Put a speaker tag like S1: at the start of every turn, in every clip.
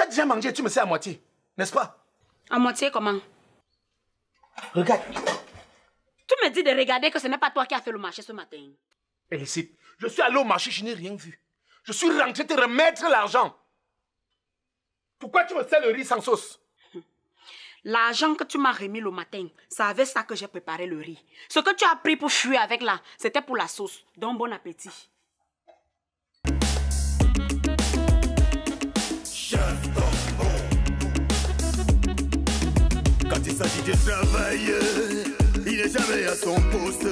S1: Tu as déjà mangé, tu me sais à moitié, n'est-ce pas?
S2: À moitié comment?
S1: Regarde.
S2: Tu me dis de regarder que ce n'est pas toi qui as fait le marché ce matin.
S1: Elisib, je suis allé au marché, je n'ai rien vu. Je suis rentré te remettre l'argent. Pourquoi tu me sers le riz sans sauce?
S2: L'argent que tu m'as remis le matin, c'est avec ça que j'ai préparé le riz. Ce que tu as pris pour fuir avec là, c'était pour la sauce. Donc bon appétit.
S3: Chef Combo. Quand il s'agit de travailler, il n'est jamais à son poste.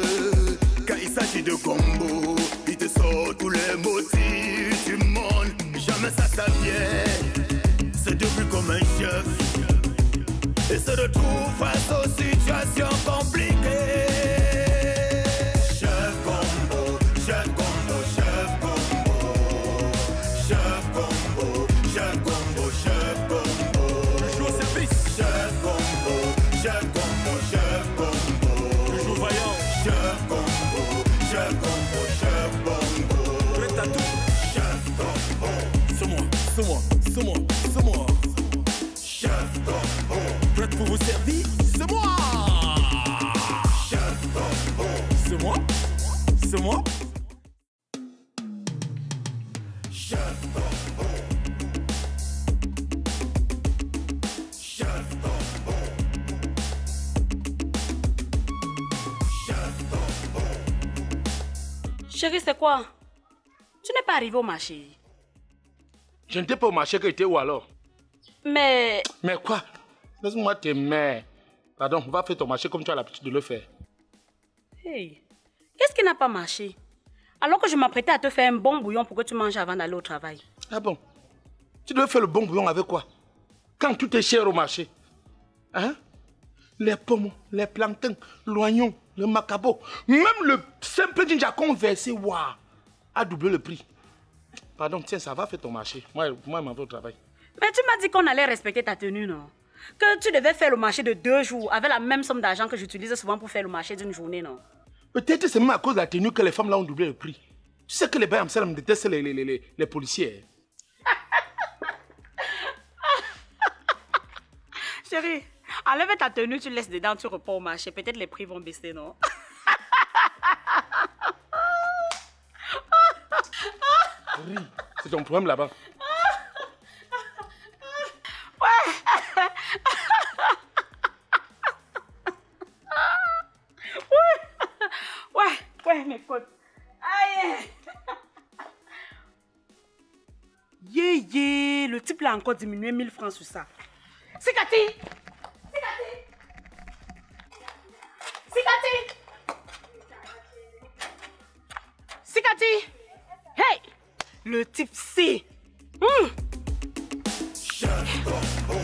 S3: Quand il s'agit de combo, il te sort tous les motifs du monde. Jamais ça vient. C'est devenu comme un chef. Et se retrouve face aux situations compliquées. Chef Combo, chef Combo, chef Combo. Chef Combo, chef Combo, chef Combo. Toujours au service. Chef Combo, chef Combo, chef Combo. Toujours vaillant. Chef Combo, chef Combo, chef Combo. Prêt à tout. Chef Combo. C'est moi, c'est moi, c'est moi, c'est moi. Chef Combo. Prête pour vous servir, c'est moi. Chef Combo. C'est moi. C'est moi. Chef Combo. Chef Combo. Chef Combo.
S2: Chérie, c'est quoi? Tu n'es pas arrivé au marché.
S1: Je n'étais pas au marché que j'étais où alors?
S2: Mais...
S1: Mais quoi? Laisse-moi t'aimer. Pardon, va faire ton marché comme tu as l'habitude de le faire.
S2: Hey, qu'est-ce qui n'a pas marché? Alors que je m'apprêtais à te faire un bon bouillon pour que tu manges avant d'aller au travail.
S1: Ah bon? Tu devais faire le bon bouillon avec quoi? Quand tout est cher au marché. Hein? Les pommes, les plantains, l'oignon, le macabo, même le simple ginger conversé, waouh, a doublé le prix. Pardon, tiens, ça va faire ton marché. Moi, je m'en vais au travail.
S2: Mais tu m'as dit qu'on allait respecter ta tenue, non? Que tu devais faire le marché de 2 jours avec la même somme d'argent que j'utilise souvent pour faire le marché d'une journée, non?
S1: Peut-être c'est même à cause de la tenue que les femmes là ont doublé le prix. Tu sais que les bains Amsterdam détestent les policiers.
S2: Chérie, enlève ta tenue, tu laisses dedans, tu repars au marché. Peut-être les prix vont baisser, non?
S1: C'est ton problème là-bas.
S2: Ouais, mes potes. Aïe! Yeah, le type là a encore diminué 1000 francs sur ça. Sikati! Hey! Le type C.
S3: Chef Combo.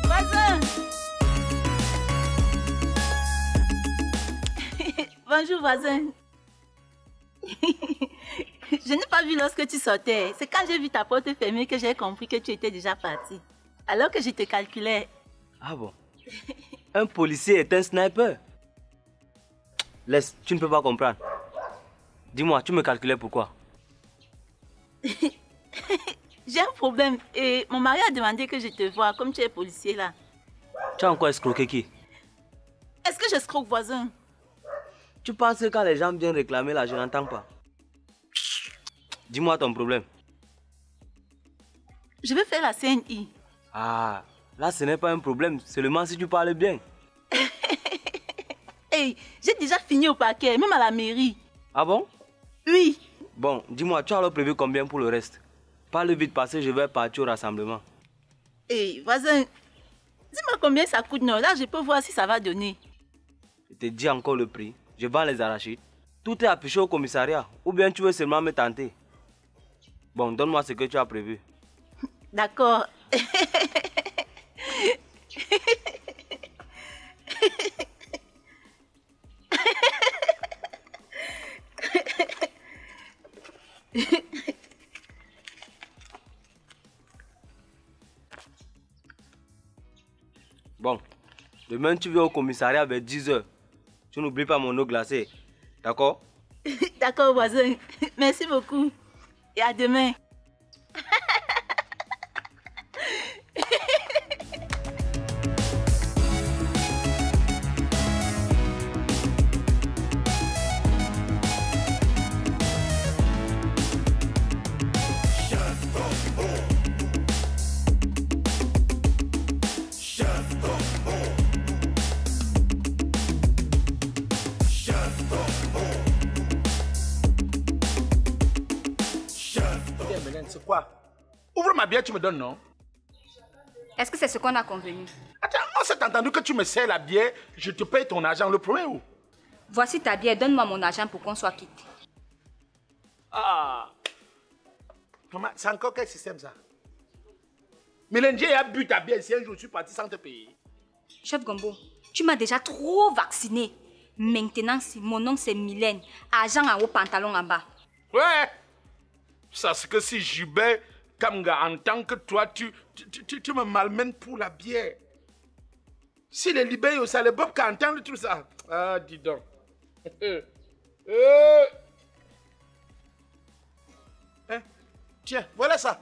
S4: Voisin! Bonjour voisin. Je n'ai pas vu lorsque tu sortais. C'est quand j'ai vu ta porte fermée que j'ai compris que tu étais déjà parti. Alors que je te calculais.
S5: Ah bon? Un policier est un sniper. Laisse, tu ne peux pas comprendre. Dis-moi, tu me calculais pourquoi?
S4: J'ai un problème et mon mari a demandé que je te voie comme tu es policier là.
S5: Tu as encore escroqué qui?
S4: Est-ce que j'escroque voisin?
S5: Tu penses que quand les gens viennent réclamer là, je n'entends pas. Dis-moi ton problème.
S4: Je vais faire la CNI.
S5: Ah, là ce n'est pas un problème, seulement si tu parles bien.
S4: Hey, j'ai déjà fini au parquet, même à la mairie.
S5: Ah bon?
S4: Oui.
S5: Bon, dis-moi, tu as alors prévu combien pour le reste? Parle vite parce que je vais partir au rassemblement.
S4: Hey, voisin, dis-moi combien ça coûte, non? Là, je peux voir si ça va donner.
S5: Je te dis encore le prix. Je vends les arachides. Tout est affiché au commissariat. Ou bien tu veux seulement me tenter? Bon, donne-moi ce que tu as prévu.
S4: D'accord.
S5: Bon, demain tu viens au commissariat vers 10 h. Tu n'oublies pas mon eau glacée. D'accord?
S4: D'accord, voisin. Merci beaucoup. Et à demain.
S1: C'est quoi? Ouvre ma bière, tu me donnes, non?
S2: Est-ce que c'est ce qu'on a convenu?
S1: Attends, on s'est entendu que tu me sers la bière, je te paye ton argent. Le problème est où?
S2: Voici ta bière, donne-moi mon argent pour qu'on soit quitte.
S1: Ah! Maman, c'est encore quel système ça? Mélanger a bu ta bière si un jour je suis parti sans te payer.
S2: Chef Gombo, tu m'as déjà trop vacciné. Maintenant, mon nom c'est Mylène. Argent en haut, pantalon en bas.
S1: Ouais! Ça, c'est que si Jubin Kamga entend que toi, tu me malmènes pour la bière. Si les libéraux, ça, les bobs qui entendent tout ça. Ah, dis donc. Hein? Tiens, voilà ça.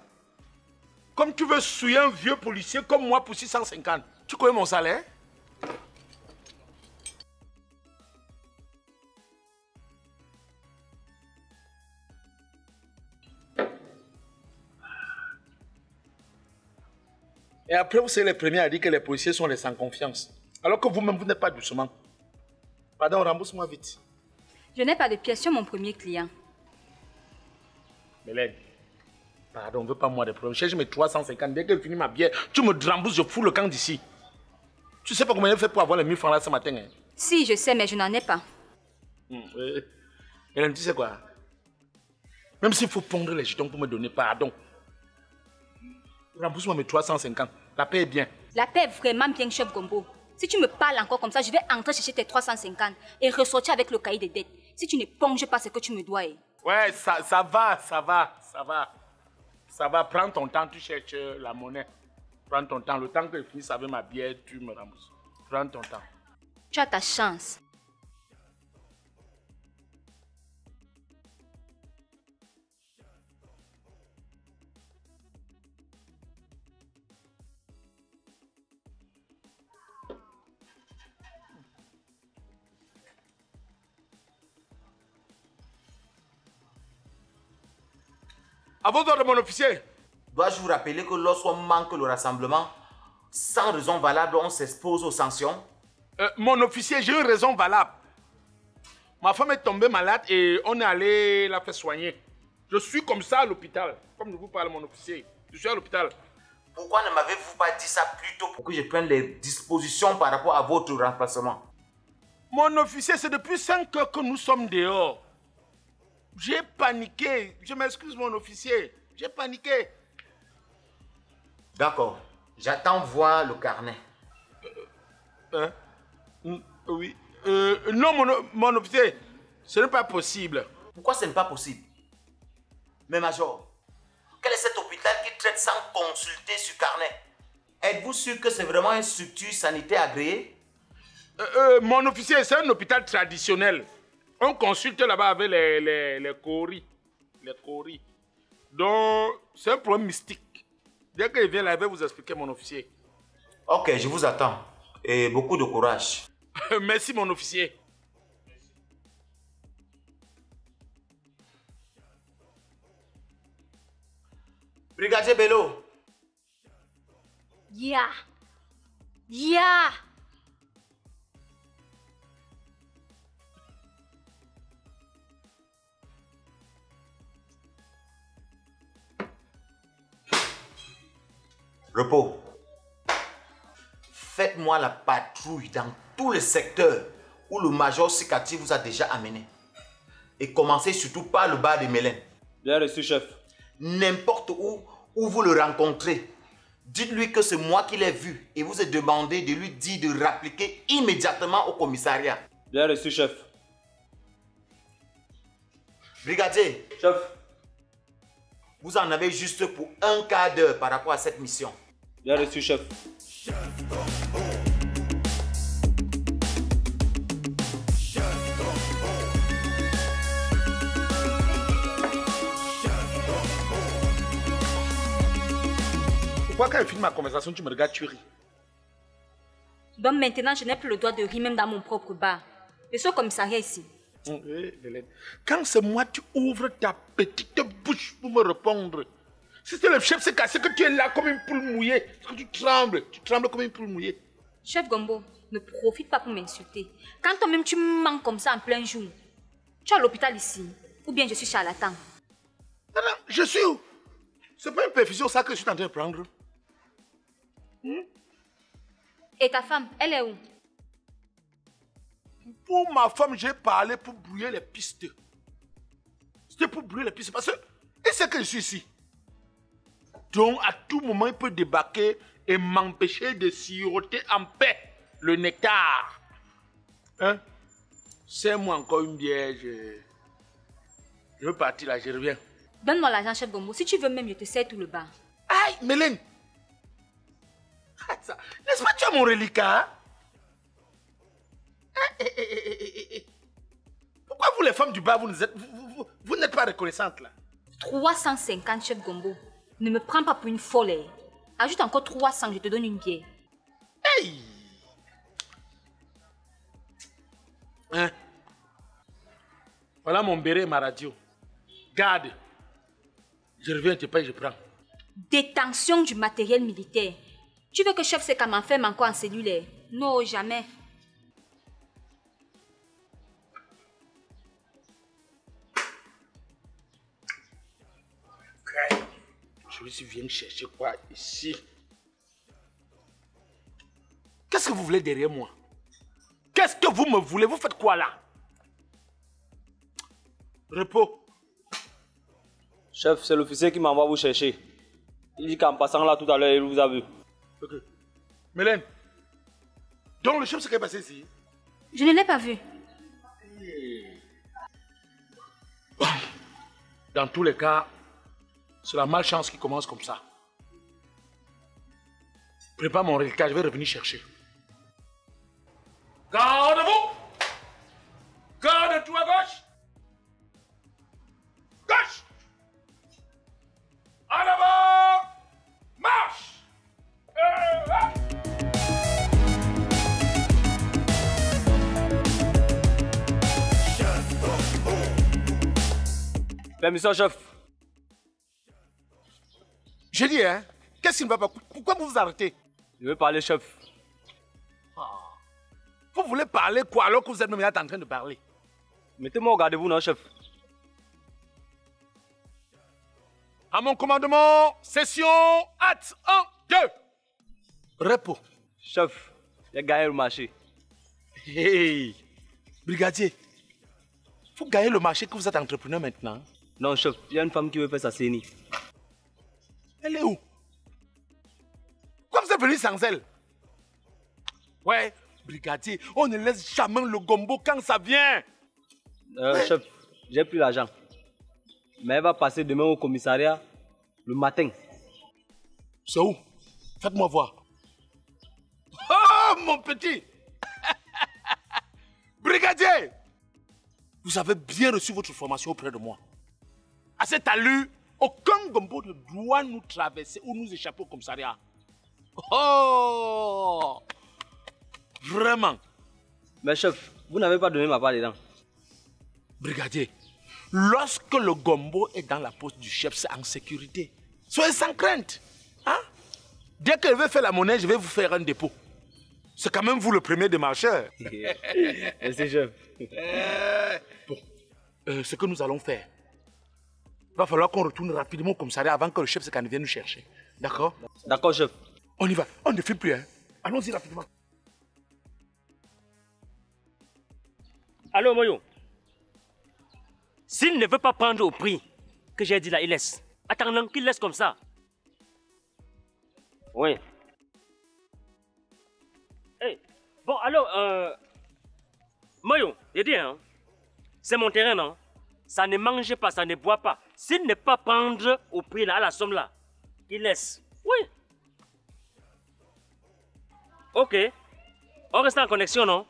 S1: Comme tu veux souiller un vieux policier comme moi pour 650. Tu connais mon salaire? Et après, vous serez les premiers à dire que les policiers sont les sans confiance. Alors que vous-même, vous n'êtes pas doucement. Pardon, rembourse-moi vite.
S2: Je n'ai pas de pièces sur mon premier client.
S1: Mélène, pardon, on ne veut pas moi des problèmes. Cherche mes 350. Dès que je finis ma bière, tu me rembourses, je fous le camp d'ici. Tu sais pas comment j'ai fait pour avoir les 1000 francs là ce matin, hein?
S2: Si, je sais, mais je n'en ai pas.
S1: Mélène, tu sais quoi? Même s'il faut pondre les jetons pour me donner pardon. Rembourse-moi mes 350. La paix est bien.
S2: La paix est vraiment bien, chef Gombo. Si tu me parles encore comme ça, je vais entrer chercher tes 350 et ressortir avec le cahier des dettes. Si tu ne ponges pas ce que tu me dois.
S1: Ouais, ça va. Ça va, prends ton temps, tu cherches la monnaie. Prends ton temps. Le temps que je finisse avec ma bière, tu me rembourses. Prends ton temps.
S2: Tu as ta chance.
S1: À vos ordres, mon officier.
S6: Dois-je vous rappeler que lorsqu'on manque le rassemblement, sans raison valable, on s'expose aux sanctions?
S1: Mon officier, j'ai une raison valable. Ma femme est tombée malade et on est allé la faire soigner. Je suis comme ça à l'hôpital. Comme je vous parle, mon officier. Je suis à l'hôpital.
S6: Pourquoi ne m'avez-vous pas dit ça plus tôt pour que je prenne les dispositions par rapport à votre remplacement?
S1: Mon officier, c'est depuis 5 heures que nous sommes dehors. J'ai paniqué. Je m'excuse, mon officier. J'ai paniqué.
S6: D'accord. J'attends voir le carnet.
S1: Oui. Non, mon officier. Ce n'est pas possible.
S6: Pourquoi ce n'est pas possible? Mais Major, quel est cet hôpital qui traite sans consulter ce carnet? Êtes-vous sûr que c'est vraiment une structure sanitaire agréée?
S1: Mon officier, c'est un hôpital traditionnel. On consulte là-bas avec les coris. Les coris. Donc, c'est un problème mystique. Dès qu'il vient là, il va vous expliquer, mon officier.
S6: Ok, je vous attends. Et beaucoup de courage.
S1: Merci, mon officier.
S6: Brigadier Bello.
S2: Ya.
S6: Repos. Faites-moi la patrouille dans tous les secteurs où le major Sikati vous a déjà amené. Et commencez surtout par le bar de Mélène.
S5: Bien reçu, chef.
S6: N'importe où vous le rencontrez, dites-lui que c'est moi qui l'ai vu et vous ai demandé de lui dire de rappliquer immédiatement au commissariat.
S5: Bien reçu, chef.
S6: Brigadier.
S5: Chef.
S6: Vous en avez juste pour un quart d'heure par rapport à cette mission.
S5: Bien reçu, chef.
S1: Pourquoi quand je finis ma conversation, tu me regardes, tu ris?
S2: Donc maintenant, je n'ai plus le droit de rire même dans mon propre bar. Je suis au commissariat ici.
S1: Quand c'est moi, tu ouvres ta petite bouche pour me répondre. Si c'est le chef, c'est cassé que tu es là comme une poule mouillée. Parce que tu trembles comme une poule mouillée.
S2: Chef Gombo, ne profite pas pour m'insulter. Quand toi-même tu me manques comme ça en plein jour, tu es à l'hôpital ici, ou bien je suis charlatan.
S1: Non, non, je suis où? C'est pas une perfusion ça que je suis en train de prendre.
S2: Et ta femme, elle est où?
S1: Pour ma femme, j'ai parlé pour brouiller les pistes. C'était pour brouiller les pistes parce que il sait que je suis ici. Donc, à tout moment, il peut débarquer et m'empêcher de siroter en paix le nectar. Hein? C'est-moi encore une bière. Je veux partir là, je reviens.
S2: Donne-moi l'argent, chef Gombo. Si tu veux même, je te sers tout le bar.
S1: Aïe, Mélène! N'est-ce pas tu as mon reliquat? Pourquoi vous les femmes du bar, vous n'êtes pas reconnaissantes là?
S2: 350, chef Gombo. Ne me prends pas pour une folle. Ajoute encore 300, je te donne une bière.
S1: Hey! Hein? Voilà mon béret et ma radio. Garde. Je reviens, je te paye, je prends.
S2: Détention du matériel militaire. Tu veux que chef Seka m'enferme encore en cellulaire? Non, jamais.
S1: Celui-ci vient chercher quoi ici? Qu'est-ce que vous voulez derrière moi? Qu'est-ce que vous me voulez? Vous faites quoi là? Repos.
S5: Chef, c'est l'officier qui m'envoie vous chercher. Il dit qu'en passant là tout à l'heure, il vous a vu.
S1: Ok. Mélène. Donc le chef, c'est qu'est passé ici?
S2: Je ne l'ai pas vu.
S1: Bon. Dans tous les cas, c'est la malchance qui commence comme ça. Prépare mon reliquat, je vais revenir chercher. Garde-vous! Garde-toi à gauche! Gauche! En avant! Marche!
S5: Permission, chef.
S1: J'ai dit, hein? Qu'est-ce qui ne va pas? Pourquoi vous vous arrêtez?
S5: Je veux parler, chef.
S1: Vous voulez parler quoi alors que vous êtes même là en train de parler?
S5: Mettez-moi au garde-vous, non, chef?
S1: À mon commandement, session, acte 1, 2. Repos.
S5: Chef, j'ai gagné le marché.
S1: Hey, brigadier, faut gagner le marché que vous êtes entrepreneur maintenant.
S5: Non, chef, il y a une femme qui veut faire sa CENI.
S1: Elle est où? Pourquoi vous êtes venu sans elle? Ouais, brigadier, on ne laisse jamais le gombo quand ça vient. Ouais.
S5: Chef, j'ai pris l'argent. Mais elle va passer demain au commissariat le matin.
S1: C'est où? Faites-moi voir. Oh, mon petit! Brigadier! Vous avez bien reçu votre formation auprès de moi. À cette allure, aucun gombo ne doit nous traverser ou nous échapper au commissariat. Oh! Vraiment.
S5: Mais chef, vous n'avez pas donné ma part dedans.
S1: Brigadier, lorsque le gombo est dans la poste du chef, c'est en sécurité. Soyez sans crainte. Hein? Dès qu'elle veut faire la monnaie, je vais vous faire un dépôt. C'est quand même vous le premier démarcheur.
S5: Merci, chef.
S1: Bon, ce que nous allons faire, il va falloir qu'on retourne rapidement au commissariat avant que le chef Sekane vienne nous chercher. D'accord?
S5: D'accord, chef.
S1: On y va. On ne fait plus, hein. Allons-y rapidement.
S7: Allô, Moyo. S'il ne veut pas prendre au prix que j'ai dit là, il laisse. Attendant qu'il laisse comme ça. Oui. Hey. Bon, alors, Moyo, j'ai dit, hein, c'est mon terrain, non? Ça ne mange pas, ça ne boit pas. S'il ne peut pas prendre au prix là, à la somme là, il laisse. Oui. Ok. On reste en connexion, non?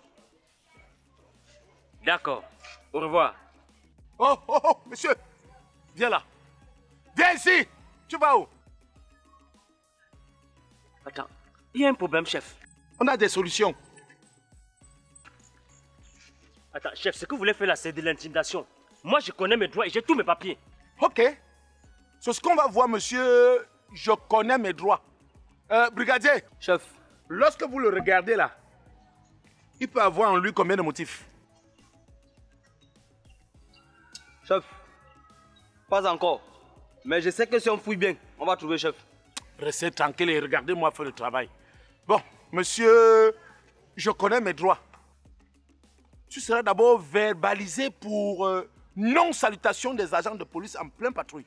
S7: D'accord. Au revoir.
S1: Oh, oh, oh, monsieur. Viens là. Viens ici. Tu vas où?
S7: Attends, il y a un problème, chef.
S1: On a des solutions.
S7: Attends, chef, ce que vous voulez faire là, c'est de l'intimidation. Moi, je connais mes droits et j'ai tous mes papiers.
S1: Ok. C'est ce qu'on va voir, monsieur. Je connais mes droits. Brigadier.
S5: Chef.
S1: Lorsque vous le regardez là, il peut avoir en lui combien de motifs?
S5: Chef. Pas encore. Mais je sais que si on fouille bien, on va trouver, chef.
S1: Restez tranquille et regardez-moi faire le travail. Bon, monsieur, je connais mes droits. Tu seras d'abord verbalisé pour non-salutation des agents de police en pleine patrouille.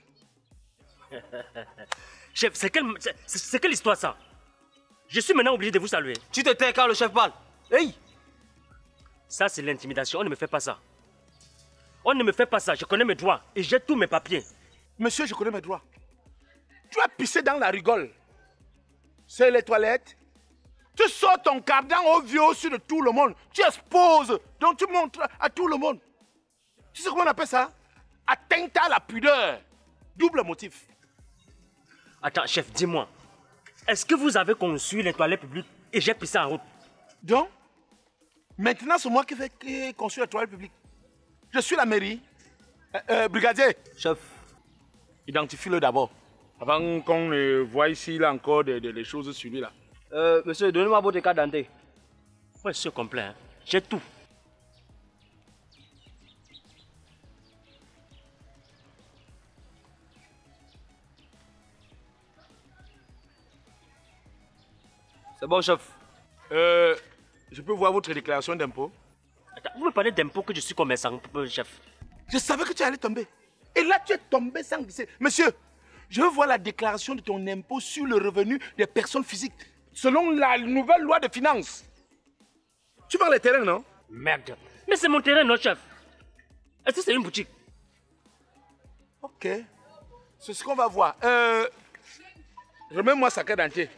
S7: Chef, c'est quelle histoire ça? Je suis maintenant obligé de vous saluer.
S5: Tu te tais quand le chef parle. Hey!
S7: Ça, c'est l'intimidation. On ne me fait pas ça. On ne me fait pas ça. Je connais mes droits et j'ai tous mes papiers.
S1: Monsieur, je connais mes droits. Tu as pissé dans la rigole. C'est les toilettes. Tu sors ton cardan au vieux au-dessus de tout le monde. Tu exposes. Donc tu montres à tout le monde. Tu sais comment on appelle ça? Atteinte à la pudeur. Double motif.
S7: Attends, chef, dis-moi. Est-ce que vous avez conçu les toilettes publiques et j'ai pissé en route?
S1: Donc, maintenant c'est moi qui vais construire les toilettes publiques. Je suis la mairie. Brigadier.
S5: Chef.
S1: Identifie-le d'abord. Avant qu'on voit ici là encore des choses sur lui là.
S5: Monsieur, donnez-moi votre carte d'identité.
S7: Ouais, c'est complet. Hein. J'ai tout.
S5: C'est bon, chef.
S1: Je peux voir votre déclaration d'impôt?
S7: Attends, vous me parlez d'impôt que je suis commerçant, chef.
S1: Je savais que tu allais tomber. Et là, tu es tombé sans glisser. Monsieur, je veux voir la déclaration de ton impôt sur le revenu des personnes physiques, selon la nouvelle loi de finances. Tu vends les terrains, non?
S7: Merde. Mais c'est mon terrain, non, chef? Est-ce que c'est une boutique?
S1: Ok. C'est ce qu'on va voir. Remets-moi sa carte d'identité.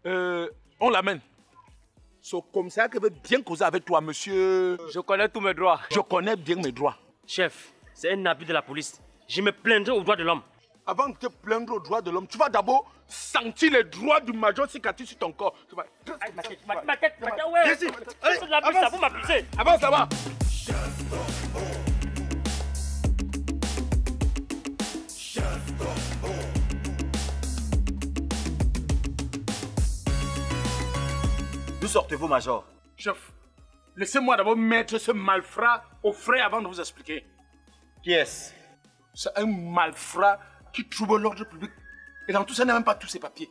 S1: On l'amène. C'est comme ça que je veux bien causer avec toi, monsieur.
S5: Je connais tous mes droits.
S1: Je connais bien mes droits.
S7: Chef, c'est un habit de la police. Je me plaindrai aux droits de l'homme.
S1: Avant de te plaindre aux droits de l'homme, tu vas d'abord sentir les droits du major cicatrice sur ton corps. Tu vas...
S7: Aïe, ma tête, ouais.
S1: Viens ici. Allez,
S7: C'est de l'abus, ça, vous m'abusez.
S1: Avance là-bas.
S6: D'où sortez-vous, Major?
S1: Chef, laissez-moi d'abord mettre ce malfrat au frais avant de vous expliquer.
S6: Qui est-ce?
S1: C'est un malfrat qui trouble l'ordre public. Et dans tout ça, il n'a même pas tous ses papiers.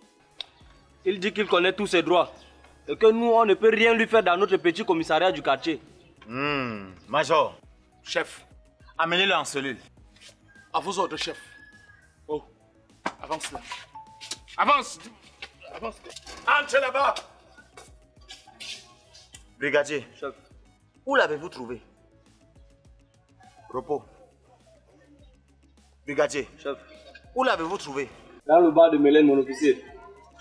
S5: Il dit qu'il connaît tous ses droits. Et que nous, on ne peut rien lui faire dans notre petit commissariat du quartier.
S6: Major,
S1: Chef,
S6: amenez-le en cellule.
S1: à vos ordres, chef. Oh, avance là. Avance. Avance. Entrez là-bas.
S6: Brigadier,
S5: Chef.
S6: où l'avez-vous trouvé? Repos. Brigadier,
S5: Chef.
S6: où l'avez-vous trouvé?
S5: Dans le bar de Mélène, mon officier.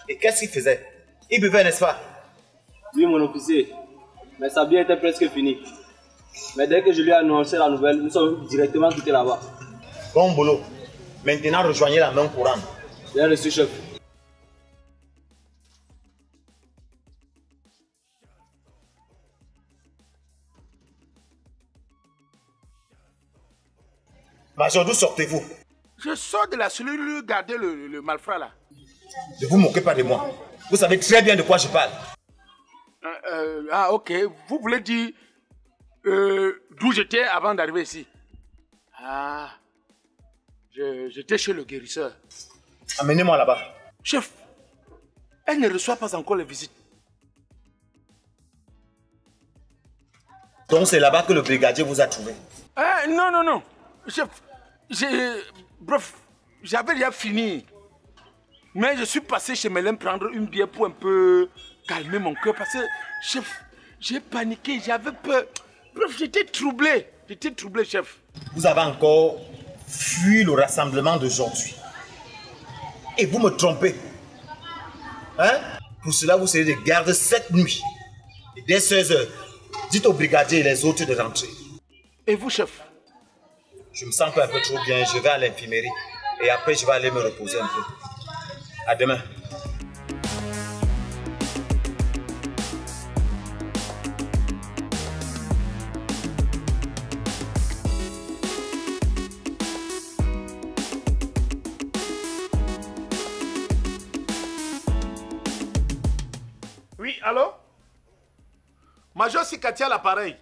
S6: Et qu'est-ce qu'il faisait? Il buvait, n'est-ce pas?
S5: Oui, mon officier. Mais sa bière était presque finie. Mais dès que je lui ai annoncé la nouvelle, nous sommes directement quittés là-bas.
S6: Bon boulot. Maintenant, rejoignez la main courante.
S5: Bien reçu, chef.
S6: Major, d'où sortez-vous?
S1: Je sors de la cellule garder le malfrat là.
S6: Ne vous moquez pas de moi. Vous savez très bien de quoi je parle.
S1: Ok. Vous voulez dire d'où j'étais avant d'arriver ici? Ah. J'étais chez le guérisseur.
S6: Amenez-moi là-bas.
S1: Chef, elle ne reçoit pas encore les visites.
S6: Donc c'est là-bas que le brigadier vous a trouvé.
S1: Non. Chef, bref, j'avais déjà fini. Mais je suis passé chez Mélène prendre une bière pour un peu calmer mon cœur. Parce que, chef, j'ai paniqué, j'avais peur. Bref, j'étais troublé. Chef.
S6: Vous avez encore fui le rassemblement d'aujourd'hui. Et vous me trompez. Hein? Pour cela, vous serez de garde cette nuit. Et dès 16h, dites au brigadier et les autres de rentrer.
S1: Et vous, chef?
S6: Je me sens un peu trop bien. Je vais à l'infirmerie. Et après, je vais aller me reposer un peu. À demain.
S1: allô? Major Sikatia, l'appareil.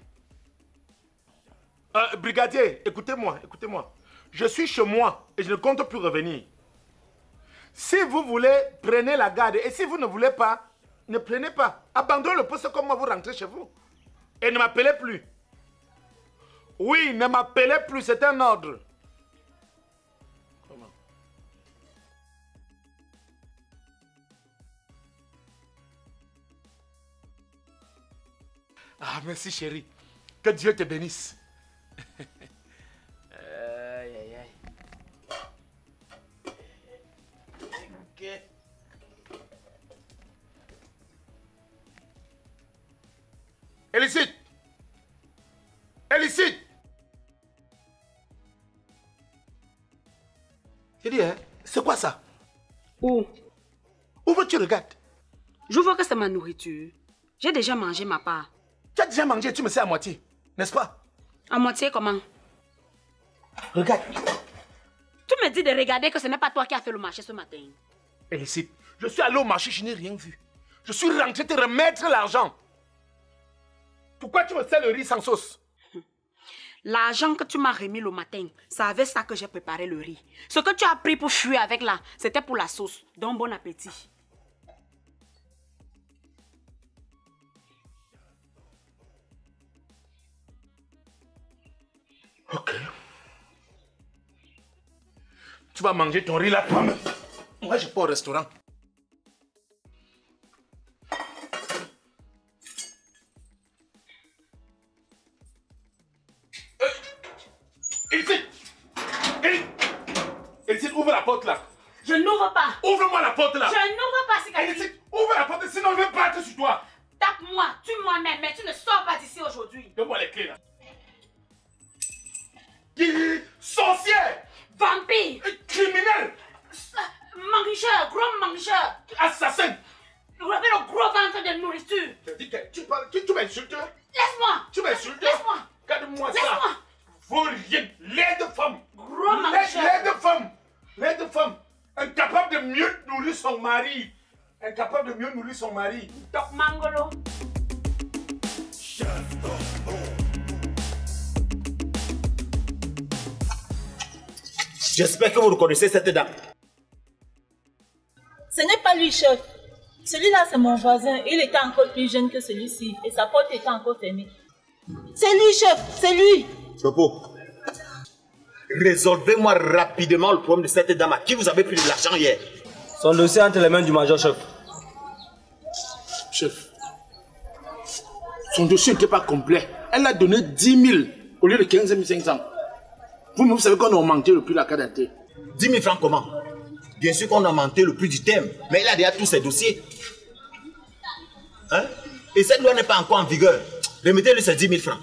S1: Brigadier, écoutez-moi, écoutez-moi. Je suis chez moi et je ne compte plus revenir. Si vous voulez, prenez la garde. Et si vous ne voulez pas, ne prenez pas. Abandonnez le poste comme moi, vous rentrez chez vous. Et ne m'appelez plus. Oui, ne m'appelez plus, c'est un ordre. Comment? Ah, merci chérie. Que Dieu te bénisse. Aïe, aïe, aïe. Ok. Élicite! Élicite! J'ai dit, hein, c'est quoi ça?
S2: Où?
S1: Où tu regardes?
S2: Je vois que c'est ma nourriture. J'ai déjà mangé ma part.
S1: Tu as déjà mangé, tu me sais à moitié, n'est-ce pas?
S2: À moitié comment?
S1: Regarde.
S2: Tu me dis de regarder que ce n'est pas toi qui as fait le marché ce matin.
S1: Élicite, je suis allé au marché, je n'ai rien vu. Je suis rentré te remettre l'argent. Pourquoi tu me sers le riz sans sauce?
S2: L'argent que tu m'as remis le matin, c'est avec ça que j'ai préparé le riz. Ce que tu as pris pour fuir avec là, c'était pour la sauce. Donc bon appétit.
S1: Ok. Tu vas manger ton riz là toi-même. Moi, je pars au restaurant. Elicite, ouvre la porte là.
S2: Je n'ouvre pas.
S1: Ouvre-moi la porte là.
S2: Je n'ouvre pas, Sikati.
S1: Elicite, ouvre la porte, sinon je vais battre sur toi.
S2: Tape-moi, tue-moi même, mais tu ne sors pas d'ici aujourd'hui.
S1: Donne-moi les clés là. Sorcière!
S2: Vampire!
S1: Criminel!
S2: Mangeur, gros mangeur!
S1: Assassin!
S2: Vous avez le gros ventre de nourriture!
S1: Tu m'insultes?
S2: Laisse-moi!
S1: Tu m'insultes?
S2: Laisse-moi!
S1: Regarde-moi ça!
S2: Laisse-moi!
S1: Vaut rien! Laide femme!
S2: Gros mangeur!
S1: Laide femme! Laide femme! Incapable de mieux nourrir son mari! Incapable de mieux nourrir son mari!
S2: Doc Mangolo!
S3: Chef Combo.
S6: J'espère que vous reconnaissez cette dame.
S4: Ce n'est pas lui, chef. Celui-là, c'est mon voisin. Il était encore plus jeune que celui-ci et sa porte était encore fermée. C'est lui, chef, c'est lui.
S6: Chopo, résolvez-moi rapidement le problème de cette dame à qui vous avez pris de l'argent hier.
S5: Son dossier entre les mains du major, chef.
S1: Chef, son dossier n'était pas complet. Elle a donné 10 000 au lieu de 15 500. Vous savez qu'on a augmenté le prix de la carte d'identité.
S6: 10 000 francs comment? Bien sûr qu'on a augmenté le prix du thème, mais il a déjà tous ses dossiers. Hein? Et cette loi n'est pas encore en vigueur. Remettez-lui ces 10 000 francs.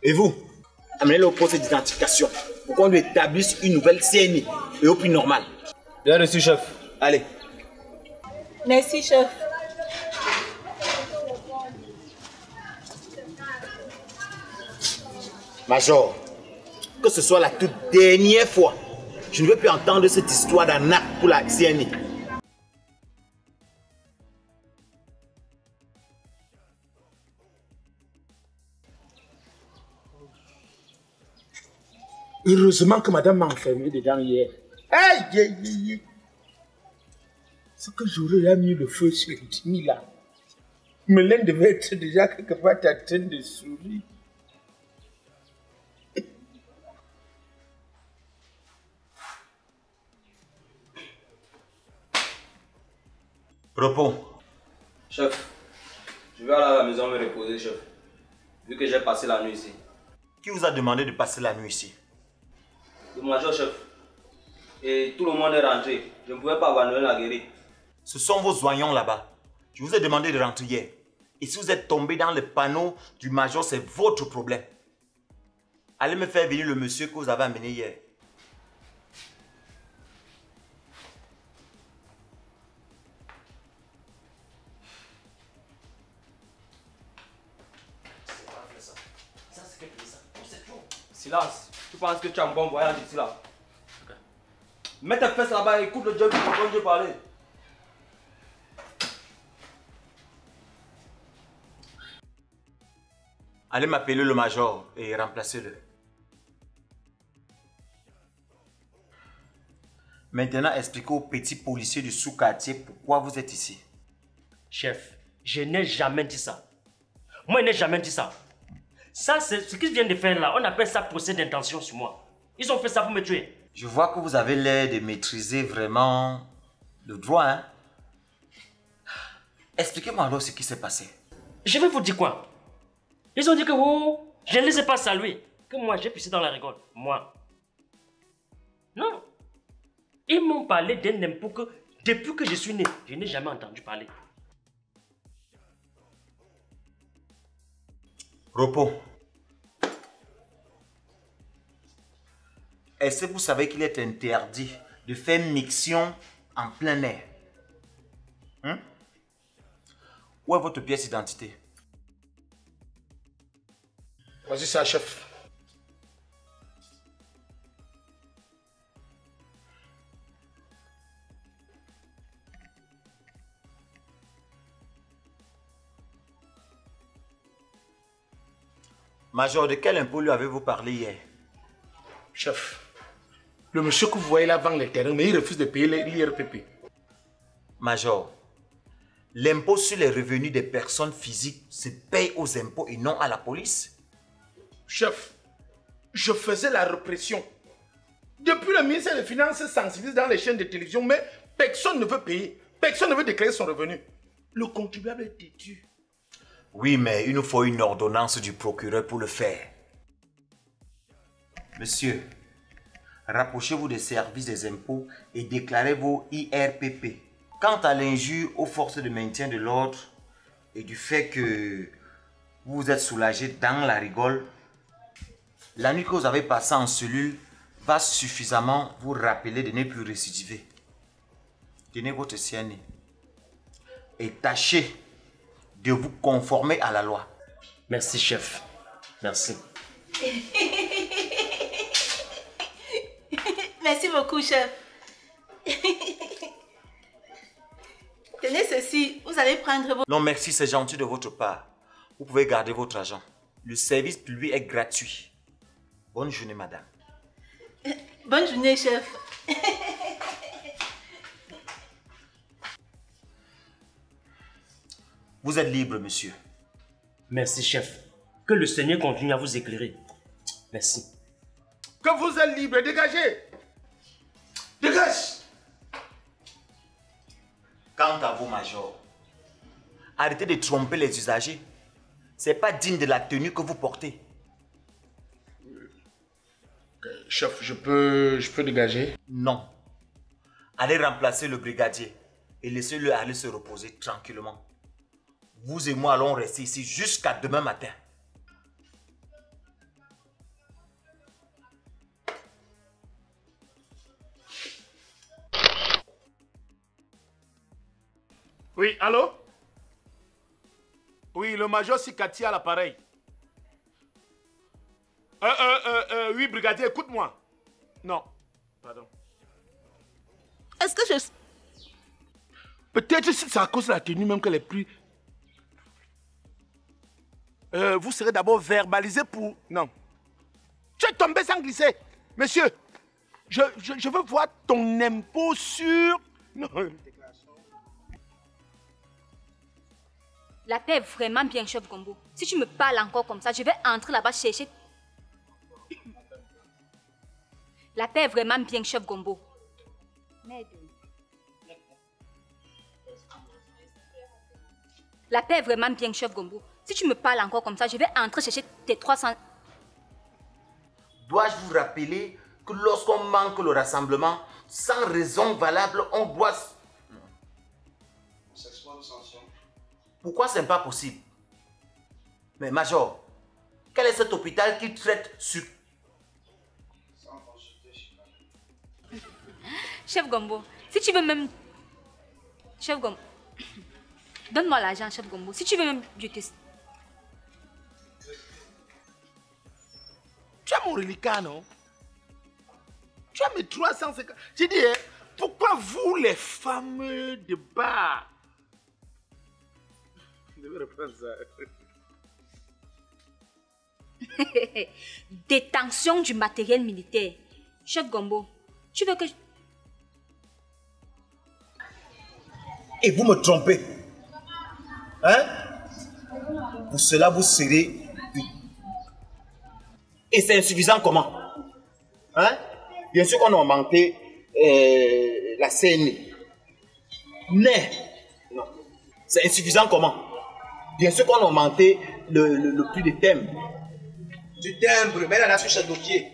S6: Et vous, amenez-le au poste d'identification pour qu'on lui établisse une nouvelle CNI et au prix normal.
S5: Bien reçu, chef.
S6: Allez.
S4: Merci, chef.
S6: Major, que ce soit la toute dernière fois, je ne veux plus entendre cette histoire d'arnaque pour la CNI.
S1: Heureusement que madame m'a enfermé dedans hier. Aïe, aïe, aïe. C'est que j'aurais mis le feu sur le demi là. Mélène devait être déjà quelque part en train de sourire.
S6: Repos.
S5: Chef, je vais aller à la maison me reposer, chef. Vu que j'ai passé la nuit ici.
S6: Qui vous a demandé de passer la nuit ici?
S5: Le major, chef. Et tout le monde est rentré. Je ne pouvais pas abandonner la guérite.
S6: Ce sont vos soignants là-bas. Je vous ai demandé de rentrer hier. Et si vous êtes tombé dans le panneau du major, c'est votre problème. Allez me faire venir le monsieur que vous avez amené hier.
S5: Silence. Tu penses que tu as un bon voyage ici là? Mets tes fesses là-bas et écoute le job quand je parler.
S6: Allez m'appeler le major et remplacez-le. Maintenant, expliquez aux petits policiers du sous-quartier pourquoi vous êtes ici.
S7: Chef, je n'ai jamais dit ça. Moi, je n'ai jamais dit ça. Ça, c'est ce qu'ils viennent de faire là. On appelle ça procès d'intention sur moi. Ils ont fait ça pour me tuer.
S6: Je vois que vous avez l'air de maîtriser vraiment le droit, hein? Expliquez-moi alors ce qui s'est passé.
S7: Je vais vous dire quoi? Ils ont dit que oh, je ne les ai pas salués. Que moi, j'ai pissé dans la rigole. Moi. Non. Ils m'ont parlé d'un impôt que, depuis que je suis né, je n'ai jamais entendu parler.
S6: Repos. Est-ce que vous savez qu'il est interdit de faire mixion en plein air? Hein? Où est votre pièce d'identité?
S1: Voici ça, chef.
S6: Major, de quel impôt lui avez-vous parlé hier?
S1: Chef, le monsieur que vous voyez là vend les terrains, mais il refuse de payer l'IRPP.
S6: Major, l'impôt sur les revenus des personnes physiques se paye aux impôts et non à la police?
S1: Chef, je faisais la répression. Depuis le ministère des Finances sensibilise dans les chaînes de télévision, mais personne ne veut payer. Personne ne veut déclarer son revenu. Le contribuable est têtu.
S6: Oui, mais il nous faut une ordonnance du procureur pour le faire. Monsieur, rapprochez-vous des services des impôts et déclarez vos IRPP. Quant à l'injure aux forces de maintien de l'ordre et du fait que vous vous êtes soulagé dans la rigole, la nuit que vous avez passée en cellule va suffisamment vous rappeler de ne plus récidiver. Tenez votre CNI et tâchez de vous conformer à la loi.
S7: Merci, chef. Merci.
S4: Merci beaucoup, chef. Tenez ceci, vous allez prendre vos...
S6: Non, merci, c'est gentil de votre part. Vous pouvez garder votre argent. Le service public est gratuit. Bonne journée, madame.
S4: Bonne journée, chef.
S6: Vous êtes libre, monsieur.
S7: Merci, chef. Que le Seigneur continue à vous éclairer. Merci.
S1: Que vous êtes libre, dégagez. Dégage.
S6: Quant à vous, major, arrêtez de tromper les usagers. Ce n'est pas digne de la tenue que vous portez.
S1: Chef, je peux dégager?
S6: Non. Allez remplacer le brigadier et laissez-le aller se reposer tranquillement. Vous et moi allons rester ici jusqu'à demain matin.
S1: Oui, allô? Oui, le major Sikati à l'appareil. Oui, brigadier, écoute-moi. Non, pardon.
S4: Est-ce que je...
S1: Peut-être que c'est à cause de la tenue même qu'elle est plus... vous serez d'abord verbalisé pour... Non. Tu es tombé sans glisser. Monsieur, je veux voir ton impôt sur... Non.
S8: La paix est vraiment bien, chef Gombo. Si tu me parles encore comme ça, je vais entrer là-bas chercher... La paix est vraiment bien, chef Gombo. Merde. La paix est vraiment bien, chef Gombo. Si tu me parles encore comme ça, je vais entrer chercher tes 300...
S6: Dois-je vous rappeler que lorsqu'on manque le rassemblement, sans raison valable, on doit... Pourquoi ce n'est pas possible? Mais major, quel est cet hôpital qui traite sur...
S8: Chef Gombo, si tu veux même... Chef Gombo... Donne-moi l'argent, chef Gombo. Si tu veux même... Je te...
S1: Tu as mon reliquat, non? Tu as mes 350. J'ai dit, hein, pourquoi vous, les femmes de bar? Je vais reprendre ça.
S8: Détention du matériel militaire. Chef Gombo, tu veux que...
S6: Et vous me trompez. Hein? Pour cela, vous serez... Et c'est insuffisant comment? Hein? Bien sûr qu'on a augmenté la CNI. Mais, non. C'est insuffisant comment? Bien sûr qu'on a augmenté le prix des timbres. Du timbre, mais là, sur chaque dossier.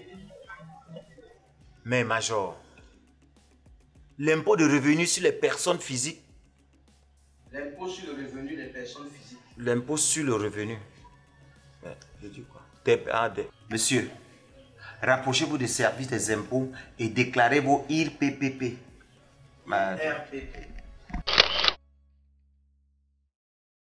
S6: Mais, Major, l'impôt de revenu sur les personnes physiques.
S5: L'impôt sur le revenu des personnes physiques.
S6: L'impôt sur le revenu. Je dis quoi? Monsieur, rapprochez-vous des services des impôts et déclarez vos IRPPP.
S5: RPP.